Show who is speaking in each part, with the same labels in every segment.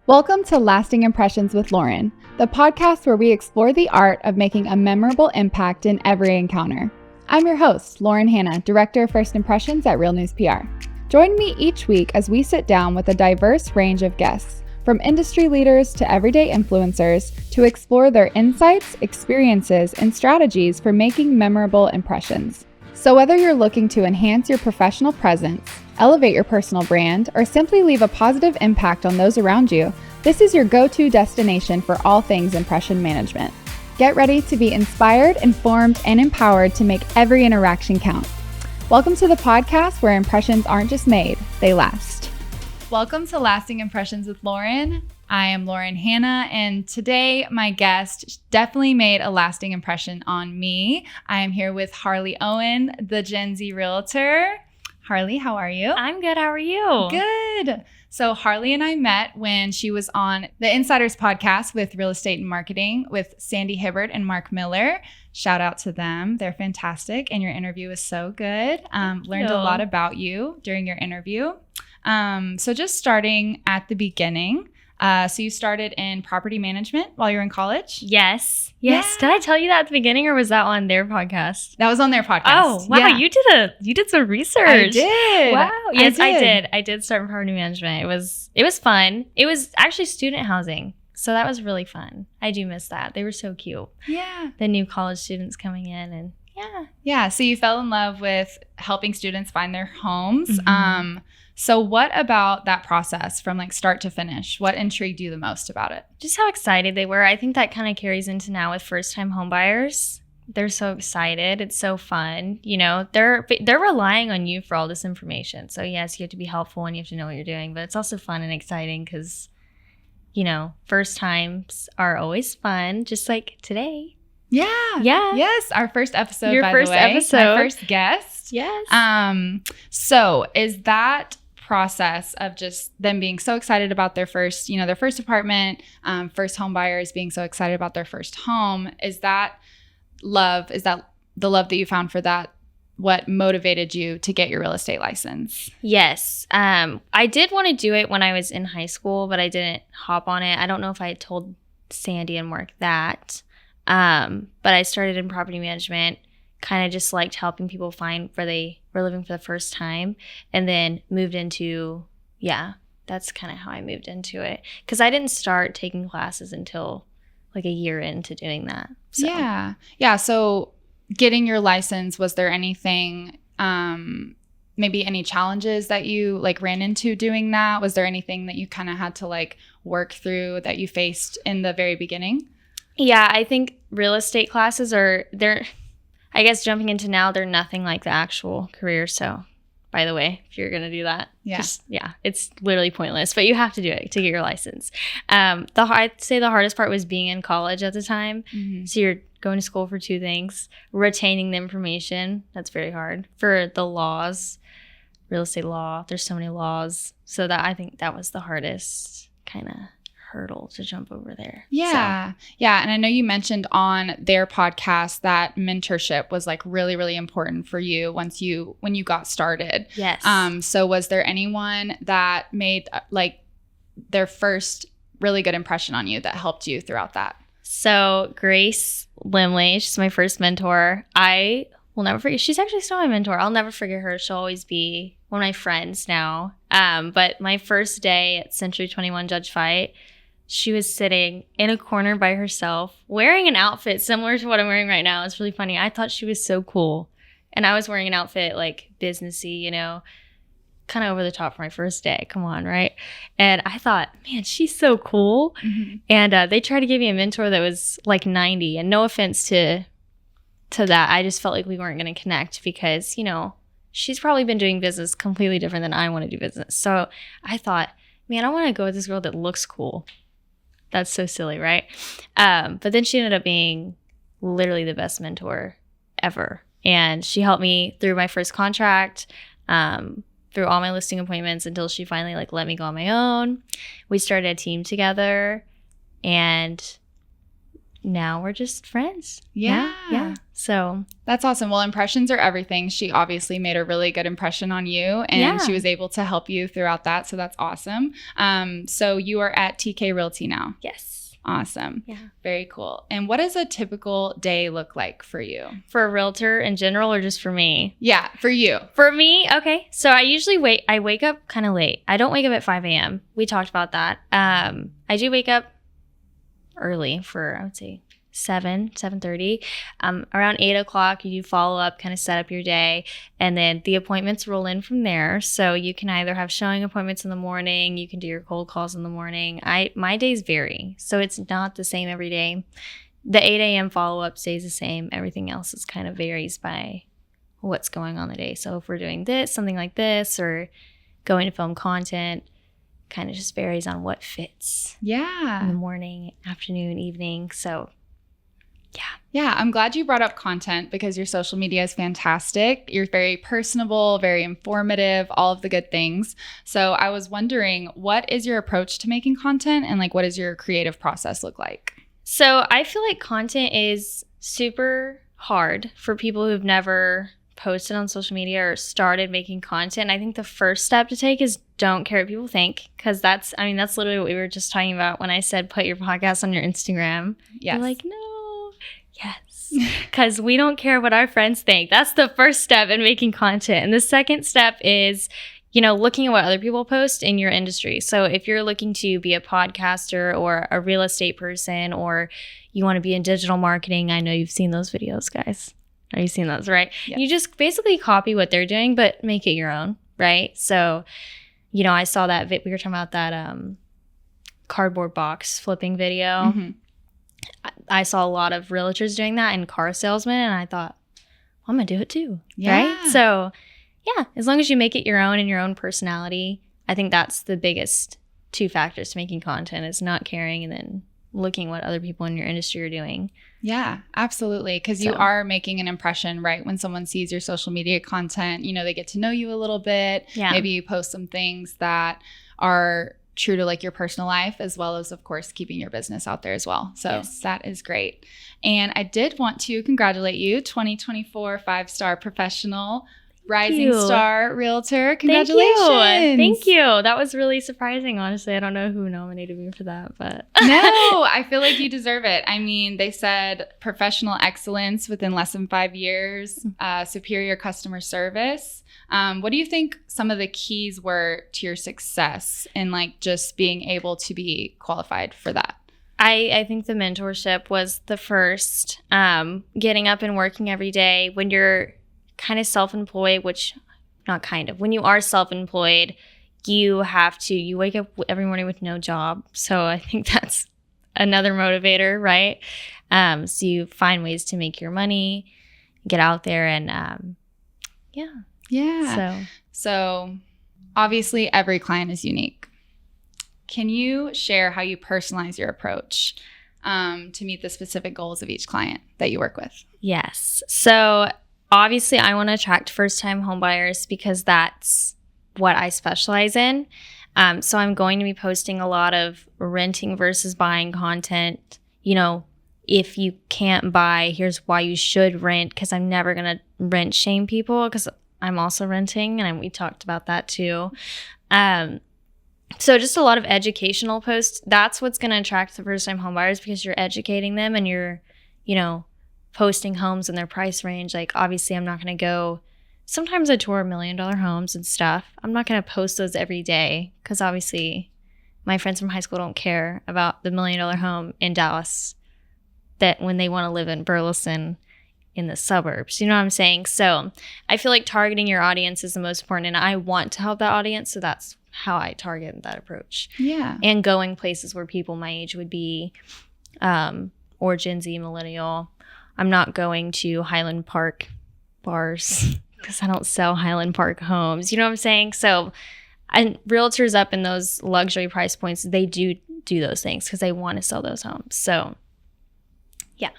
Speaker 1: Welcome to Lasting Impressions with Lauren, the podcast where we explore the art of making a memorable impact in every encounter. I'm your host, Lauren Hanna, Director of First Impressions at Real News PR. Join me each week as we sit down with a diverse range of guests, from industry leaders to everyday influencers, to explore their insights, experiences, and strategies for making memorable impressions. So whether you're looking to enhance your professional presence, elevate your personal brand, or simply leave a positive impact on those around you, this is your go-to destination for all things impression management. Get ready to be inspired, informed, and empowered to make every interaction count. Welcome to the podcast where impressions aren't just made, they last. Welcome to Lasting Impressions with Lauren. I am Lauren Hanna, and today my guest definitely made a lasting impression on me. I am here with Harlee Owen, the Gen Z Realtor. Harlee, how are you?
Speaker 2: I'm good. How are you?
Speaker 1: Good. So Harlee and I met when she was on the Insiders podcast with Real Estate and Marketing with Sandy Hibbert and Mark Miller. Shout out to them. They're fantastic. And your interview was so good. Learned a lot about you during your interview. So just starting at the beginning. So you started in property management while you were in college?
Speaker 2: Yes. Yeah. Did I tell you that at the beginning, or was that on their podcast?
Speaker 1: That was on their podcast.
Speaker 2: Oh, wow. Yeah. You did some research.
Speaker 1: I did.
Speaker 2: Wow. Yes, I did. I did start in property management. It was fun. It was actually student housing. So that was really fun. I do miss that. They were so cute.
Speaker 1: Yeah.
Speaker 2: The new college students coming in and yeah.
Speaker 1: Yeah. So you fell in love with helping students find their homes. Mm-hmm. So what about that process from like start to finish? What intrigued you the most about it?
Speaker 2: Just how excited they were. I think that kind of carries into now with first-time home buyers. They're so excited. It's so fun. You know, they're relying on you for all this information. So yes, you have to be helpful and you have to know what you're doing, but it's also fun and exciting because, you know, first times are always fun, just like today.
Speaker 1: Yeah.
Speaker 2: Yeah.
Speaker 1: Yes. Our first episode,
Speaker 2: Your
Speaker 1: by
Speaker 2: first
Speaker 1: the way.
Speaker 2: episode.
Speaker 1: My first guest.
Speaker 2: Yes.
Speaker 1: So is that process of just them being so excited about their first apartment, first home buyers being so excited about their first home, is that the love that you found for that what motivated you to get your real estate license?
Speaker 2: Yes. I did want to do it when I was in high school, but I didn't hop on it. I don't know if I had told Sandy and Mark that, but I started in property management, kind of just liked helping people find where they were living for the first time, and then moved into, that's kind of how I moved into it. Because I didn't start taking classes until like a year into doing that. So.
Speaker 1: Yeah. So getting your license, was there anything, maybe any challenges that you like ran into doing that? Was there anything that you kind of had to like work through that you faced in the very beginning?
Speaker 2: Yeah, I think real estate classes I guess jumping into now, they're nothing like the actual career. So, by the way, if you're going to do that, it's literally pointless. But you have to do it to get your license. I'd say the hardest part was being in college at the time. Mm-hmm. So you're going to school for two things. Retaining the information, that's very hard. For the laws, real estate law, there's so many laws. So that I think that was the hardest kind of hurdle to jump over there.
Speaker 1: Yeah. And I know you mentioned on their podcast that mentorship was like really, really important for you when you got started.
Speaker 2: Yes.
Speaker 1: So was there anyone that made like their first really good impression on you that helped you throughout that?
Speaker 2: So Grace Limley, she's my first mentor. I will never forget. She's actually still my mentor. I'll never forget her. She'll always be one of my friends now. But my first day at Century 21 Judge Fight, she was sitting in a corner by herself wearing an outfit similar to what I'm wearing right now. It's really funny. I thought she was so cool. And I was wearing an outfit like businessy, you know, kind of over the top for my first day. Come on, right? And I thought, man, she's so cool. Mm-hmm. And they tried to give me a mentor that was like 90. And no offense to that. I just felt like we weren't going to connect because, you know, she's probably been doing business completely different than I want to do business. So I thought, man, I want to go with this girl that looks cool. That's so silly, right? But then she ended up being literally the best mentor ever. And she helped me through my first contract, through all my listing appointments until she finally like let me go on my own. We started a team together. And now we're just friends.
Speaker 1: Yeah.
Speaker 2: Yeah. So
Speaker 1: that's awesome. Well, impressions are everything. She obviously made a really good impression on you, and she was able to help you throughout that. So that's awesome. So you are at TK Realty now.
Speaker 2: Yes.
Speaker 1: Awesome.
Speaker 2: Yeah.
Speaker 1: Very cool. And what does a typical day look like for you?
Speaker 2: For a realtor in general, or just for me?
Speaker 1: Yeah, for you.
Speaker 2: For me, okay. So I usually wake up kind of late. I don't wake up at 5 a.m. We talked about that. I do wake up early for, I would say, 7:30. Around 8 o'clock, you do follow up, kind of set up your day, and then the appointments roll in from there. So you can either have showing appointments in the morning, you can do your cold calls in the morning. My days vary, so it's not the same every day. The 8 a.m. follow-up stays the same. Everything else is kind of varies by what's going on the day. So if we're doing something like this, or going to film content, kind of just varies on what fits.
Speaker 1: Yeah.
Speaker 2: In the morning, afternoon, evening. So
Speaker 1: yeah, I'm glad you brought up content, because your social media is fantastic. You're very personable, very informative, all of the good things. So I was wondering, what is your approach to making content, and like, what does your creative process look like?
Speaker 2: So I feel like content is super hard for people who've never posted on social media or started making content. I think the first step to take is don't care what people think, because that's literally what we were just talking about when I said put your podcast on your Instagram.
Speaker 1: Yes.
Speaker 2: You're like, no. Yes, because we don't care what our friends think. That's the first step in making content. And the second step is, looking at what other people post in your industry. So if you're looking to be a podcaster or a real estate person, or you want to be in digital marketing, I know you've seen those videos, guys. Have you seen those, right? Yes. You just basically copy what they're doing, but make it your own, right? So, I saw that we were talking about that cardboard box flipping video. Mm-hmm. I saw a lot of realtors doing that, and car salesmen, and I thought, I'm going to do it too, right? So, yeah, as long as you make it your own and your own personality, I think that's the biggest two factors to making content, is not caring and then looking what other people in your industry are doing.
Speaker 1: Yeah, absolutely. Because you are making an impression, right? When someone sees your social media content, they get to know you a little bit. Yeah. Maybe you post some things that are true to like your personal life, as well as, of course, keeping your business out there as well. So that is great. And I did want to congratulate you, 2024 5-star professional, rising star realtor. Congratulations.
Speaker 2: Thank you. That was really surprising, honestly. I don't know who nominated me for that, but
Speaker 1: no, I feel like you deserve it. I mean, they said professional excellence within less than 5 years, superior customer service. What do you think some of the keys were to your success in like just being able to be qualified for that?
Speaker 2: I think the mentorship was the first. Getting up and working every day when you're kind of self-employed, when you are self-employed, you wake up every morning with no job. So I think that's another motivator, right? So you find ways to make your money, get out there, and
Speaker 1: Yeah. So obviously every client is unique. Can you share how you personalize your approach to meet the specific goals of each client that you work with?
Speaker 2: Yes. So obviously I want to attract first-time homebuyers, because that's what I specialize in. So I'm going to be posting a lot of renting versus buying content. If you can't buy, here's why you should rent, because I'm never going to rent shame people, because I'm also renting, and we talked about that too. So just a lot of educational posts. That's what's going to attract the first-time homebuyers, because you're educating them and you're, posting homes in their price range. Like, obviously, I'm not going to go. Sometimes I tour $1 million homes and stuff. I'm not going to post those every day, because obviously my friends from high school don't care about the $1 million home in Dallas that when they want to live in Burleson in the suburbs. You know what I'm saying? So I feel like targeting your audience is the most important, and I want to help that audience. So that's how I target that approach.
Speaker 1: Yeah.
Speaker 2: And going places where people my age would be, or Gen Z, millennial. I'm not going to Highland Park bars, because I don't sell Highland Park homes. You know what I'm saying? So, and realtors up in those luxury price points, they do those things because they want to sell those homes. So yeah.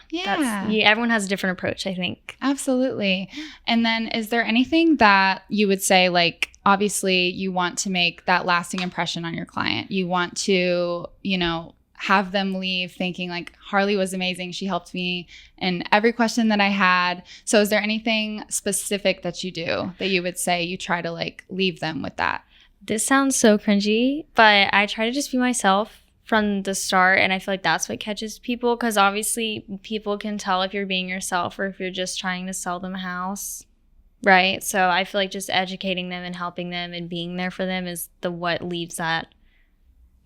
Speaker 2: Everyone has a different approach, I think.
Speaker 1: Absolutely. And then is there anything that you would say, like, obviously you want to make that lasting impression on your client. You want to, have them leave thinking like Harlee was amazing. She helped me in every question that I had. So is there anything specific that you do that you would say you try to like leave them with that?
Speaker 2: This sounds so cringy, but I try to just be myself from the start. And I feel like that's what catches people, because obviously people can tell if you're being yourself or if you're just trying to sell them a house. Right. So I feel like just educating them and helping them and being there for them is what leaves that,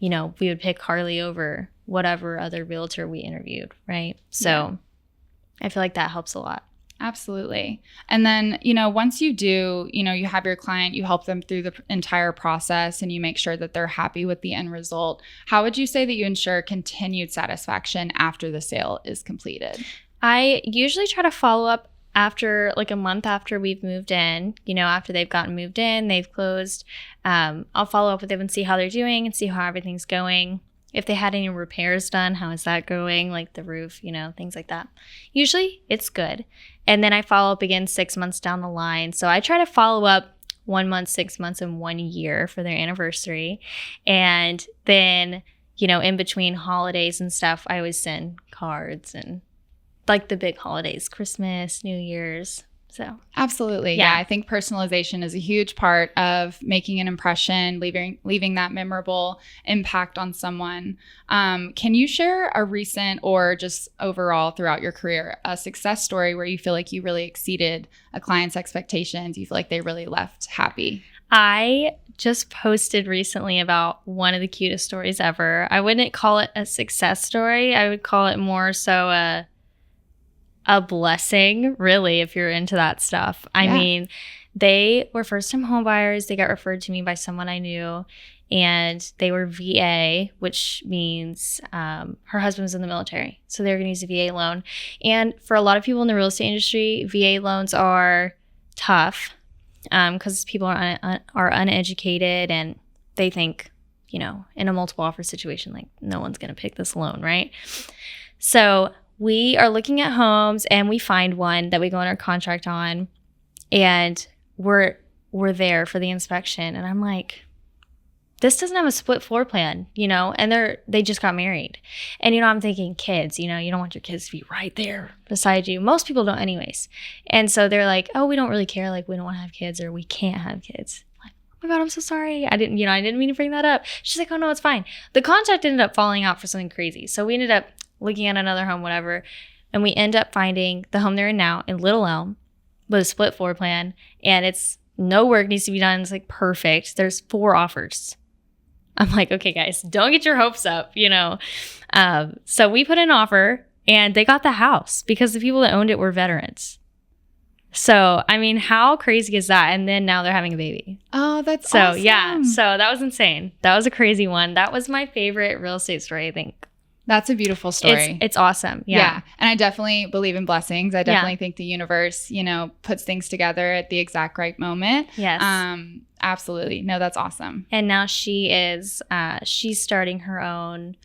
Speaker 2: we would pick Harlee over whatever other realtor we interviewed. Right. So I feel like that helps a lot.
Speaker 1: Absolutely. And then, once you do, you have your client, you help them through the entire process and you make sure that they're happy with the end result. How would you say that you ensure continued satisfaction after the sale is completed?
Speaker 2: I usually try to follow up after like a month after we've moved in, after they've gotten moved in, they've closed. I'll follow up with them and see how they're doing and see how everything's going. If they had any repairs done, how is that going? Like the roof, things like that. Usually it's good. And then I follow up again 6 months down the line. So I try to follow up 1 month, 6 months, and 1 year for their anniversary. And then, in between holidays and stuff, I always send cards and like the big holidays, Christmas, New Year's. So
Speaker 1: absolutely. Yeah. I think personalization is a huge part of making an impression, leaving that memorable impact on someone. Can you share a recent or just overall throughout your career, a success story where you feel like you really exceeded a client's expectations? You feel like they really left happy?
Speaker 2: I just posted recently about one of the cutest stories ever. I wouldn't call it a success story. I would call it more so a blessing, really, if you're into that stuff. I mean, they were first-time home buyers. They got referred to me by someone I knew, and they were VA, which means her husband was in the military. So they were going to use a VA loan. And for a lot of people in the real estate industry, VA loans are tough because people are uneducated and they think, in a multiple offer situation, like no one's going to pick this loan, right? So we are looking at homes and we find one that we go under contract on, and we're there for the inspection. And I'm like, this doesn't have a split floor plan, and they just got married. And, I'm thinking kids, you don't want your kids to be right there beside you. Most people don't anyways. And so they're like, oh, we don't really care. Like, we don't want to have kids or we can't have kids. I'm like, oh my God, I'm so sorry. I didn't mean to bring that up. She's like, oh no, it's fine. The contract ended up falling out for something crazy. So we ended up looking at another home, whatever. And we end up finding the home they're in now in Little Elm with a split floor plan. And it's no work needs to be done. It's like perfect. There's 4 offers. I'm like, okay, guys, don't get your hopes up, So we put in an offer and they got the house because the people that owned it were veterans. So, I mean, how crazy is that? And then now they're having a baby.
Speaker 1: Oh, that's awesome.
Speaker 2: Yeah. So that was insane. That was a crazy one. That was my favorite real estate story, I think.
Speaker 1: That's a beautiful story.
Speaker 2: It's awesome. Yeah.
Speaker 1: And I definitely believe in blessings. I definitely think the universe, puts things together at the exact right moment.
Speaker 2: Yes.
Speaker 1: Absolutely. No, that's awesome.
Speaker 2: And now she's starting her own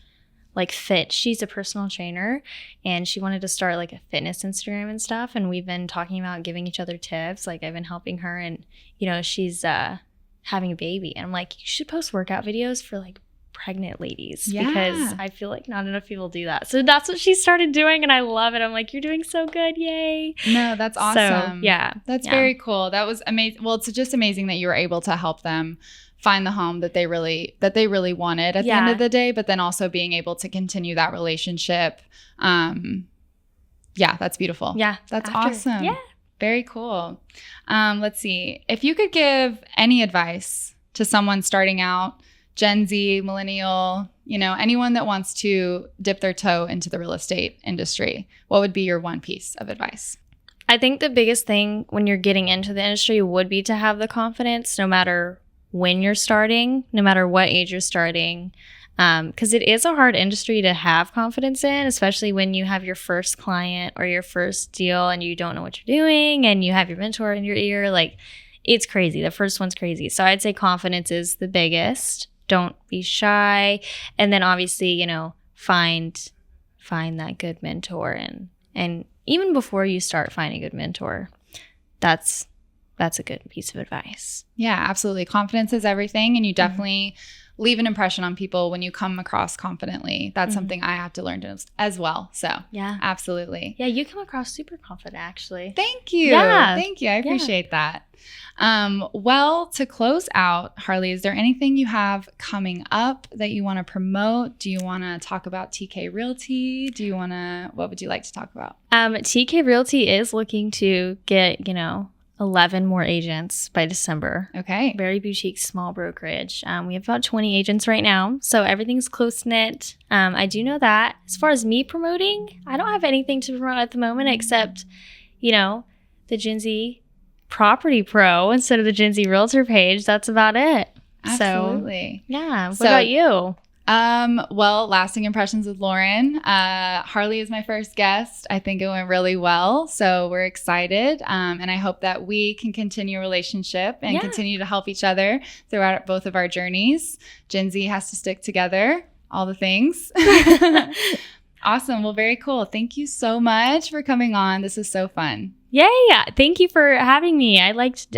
Speaker 2: she's a personal trainer, and she wanted to start like a fitness Instagram and stuff. And we've been talking about giving each other tips. Like I've been helping her, and she's having a baby. And I'm like, you should post workout videos for like pregnant ladies because I feel like not enough people do that. So that's what she started doing, and I love it. I'm like, you're doing so good. Yay.
Speaker 1: No, that's awesome.
Speaker 2: So,
Speaker 1: that's very cool. That was amazing. Well, it's just amazing that you were able to help them find the home that they really wanted at the end of the day, but then also being able to continue that relationship. That's beautiful.
Speaker 2: Yeah.
Speaker 1: That's awesome.
Speaker 2: Yeah.
Speaker 1: Very cool. Let's see. If you could give any advice to someone starting out, Gen Z, millennial, anyone that wants to dip their toe into the real estate industry, what would be your one piece of advice?
Speaker 2: I think the biggest thing when you're getting into the industry would be to have the confidence, no matter when you're starting, no matter what age you're starting, because it is a hard industry to have confidence in, especially when you have your first client or your first deal and you don't know what you're doing and you have your mentor in your ear. Like, it's crazy. The first one's crazy. So I'd say confidence is the biggest. Don't be shy. And then obviously, find that good mentor. And even before you start finding a good mentor, that's that's a good piece of advice.
Speaker 1: Yeah, absolutely. Confidence is everything. And you definitely leave an impression on people when you come across confidently. That's something I have to learn as well. So
Speaker 2: yeah,
Speaker 1: absolutely.
Speaker 2: Yeah, you come across super confident, actually.
Speaker 1: Thank you.
Speaker 2: Yeah.
Speaker 1: Thank you. I appreciate that. Well, to close out, Harlee, is there anything you have coming up that you want to promote? Do you want to talk about TK Realty? What would you like to talk about?
Speaker 2: TK Realty is looking to get, 11 more agents by December.
Speaker 1: Okay.
Speaker 2: Very boutique, small brokerage. We have about 20 agents right now, so everything's close-knit. I do know that. As far as me promoting, I don't have anything to promote at the moment except, the Gen Z Property Pro instead of the Gen Z Realtor page. That's about it.
Speaker 1: Absolutely.
Speaker 2: So, yeah. What about you?
Speaker 1: Well, lasting impressions with Lauren. Harlee is my first guest. I think it went really well. So we're excited. And I hope that we can continue a relationship and continue to help each other throughout both of our journeys. Gen Z has to stick together, all the things. Awesome. Well, very cool. Thank you so much for coming on. This is so fun.
Speaker 2: Yay. Thank you for having me. I liked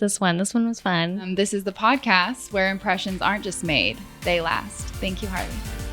Speaker 2: this one. This one was fun.
Speaker 1: This is the podcast where impressions aren't just made, they last. Thank you, Harlee.